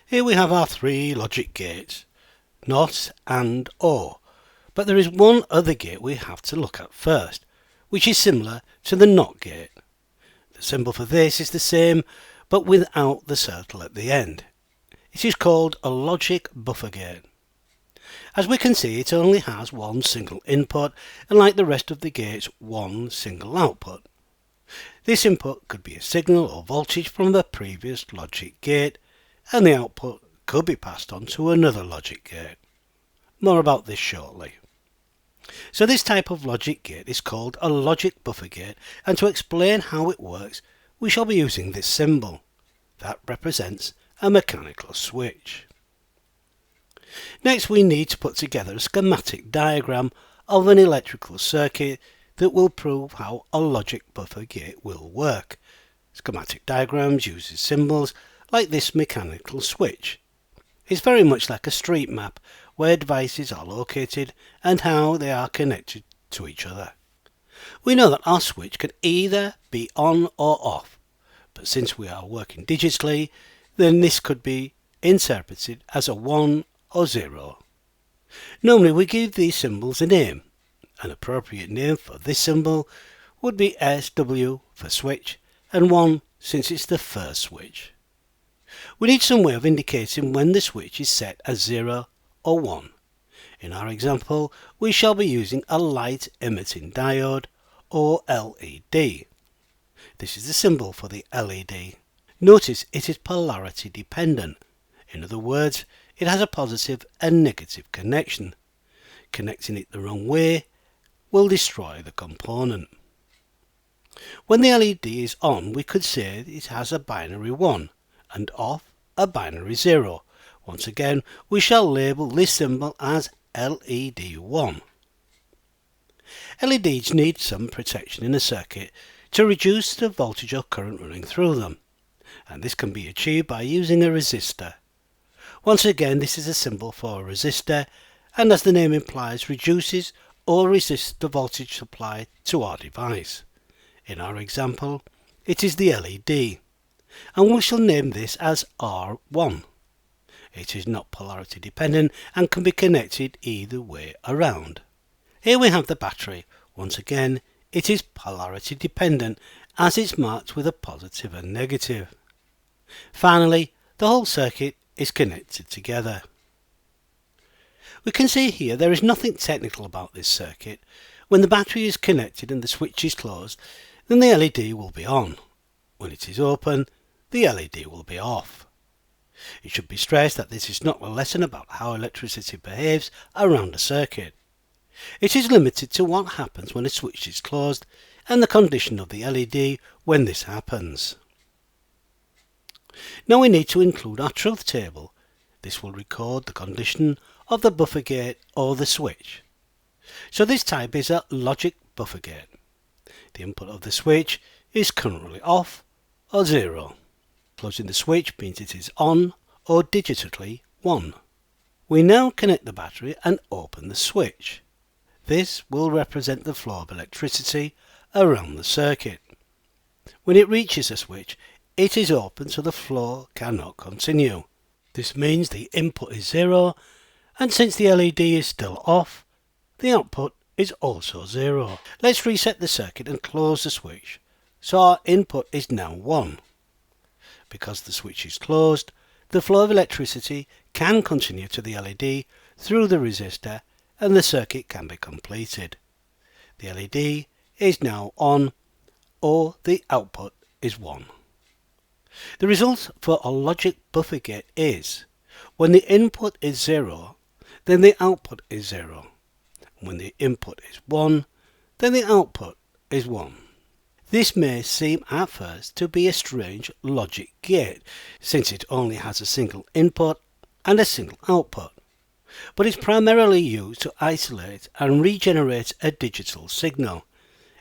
Here we have our three logic gates, NOT and OR, but there is one other gate we have to look at first, which is similar to the NOT gate. The symbol for this is the same, but without the circle at the end. It is called a logic buffer gate. As we can see, it only has one single input, and like the rest of the gates, one single output. This input could be a signal or voltage from the previous logic gate, and the output could be passed on to another logic gate. More about this shortly. So this type of logic gate is called a logic buffer gate, and to explain how it works, we shall be using this symbol. That represents a mechanical switch. Next, we need to put together a schematic diagram of an electrical circuit that will prove how a logic buffer gate will work. Schematic diagrams uses symbols like this mechanical switch. It's very much like a street map where devices are located and how they are connected to each other. We know that our switch can either be on or off, but since we are working digitally, then this could be interpreted as a 1 or 0. Normally we give these symbols a name. An appropriate name for this symbol would be SW for switch and 1 since it's the first switch. We need some way of indicating when the switch is set as 0 or 1. In our example, we shall be using a light emitting diode or LED. This is the symbol for the LED. Notice it is polarity dependent. In other words, it has a positive and negative connection. Connecting it the wrong way will destroy the component. When the LED is on, we could say it has a binary 1 and off a binary 0. Once again, we shall label this symbol as LED1. LEDs need some protection in a circuit to reduce the voltage or current running through them, and this can be achieved by using a resistor. Once again, this is a symbol for a resistor, and as the name implies, reduces or resists the voltage supply to our device. In our example, it is the LED, and we shall name this as R1. It is not polarity dependent and can be connected either way around. Here we have the battery. Once again, it is polarity dependent as it's marked with a positive and negative. Finally, the whole circuit is connected together. We can see here there is nothing technical about this circuit. When the battery is connected and the switch is closed, then the LED will be on. When it is open, the LED will be off. It should be stressed that this is not a lesson about how electricity behaves around a circuit. It is limited to what happens when a switch is closed and the condition of the LED when this happens. Now we need to include our truth table. This will record the condition of the buffer gate or the switch. So this type is a logic buffer gate. The input of the switch is currently off or 0. Closing the switch means it is on or digitally 1. We now connect the battery and open the switch. This will represent the flow of electricity around the circuit. When it reaches a switch, it is open so the flow cannot continue. This means the input is 0, and since the LED is still off, the output is also 0. Let's reset the circuit and close the switch, so our input is now 1. Because the switch is closed, the flow of electricity can continue to the LED through the resistor and the circuit can be completed. The LED is now on, or the output is 1. The result for a logic buffer gate is, when the input is 0, then the output is 0. When the input is 1, then the output is 1. This may seem at first to be a strange logic gate, since it only has a single input and a single output, but it's primarily used to isolate and regenerate a digital signal,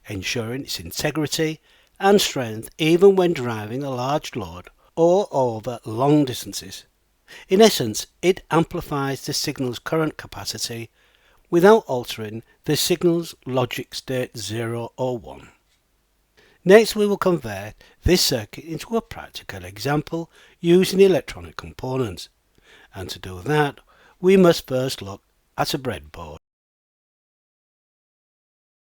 ensuring its integrity and strength even when driving a large load or over long distances. In essence, it amplifies the signal's current capacity without altering the signal's logic state 0 or 1. Next, we will convert this circuit into a practical example using electronic components. And to do that, we must first look at a breadboard.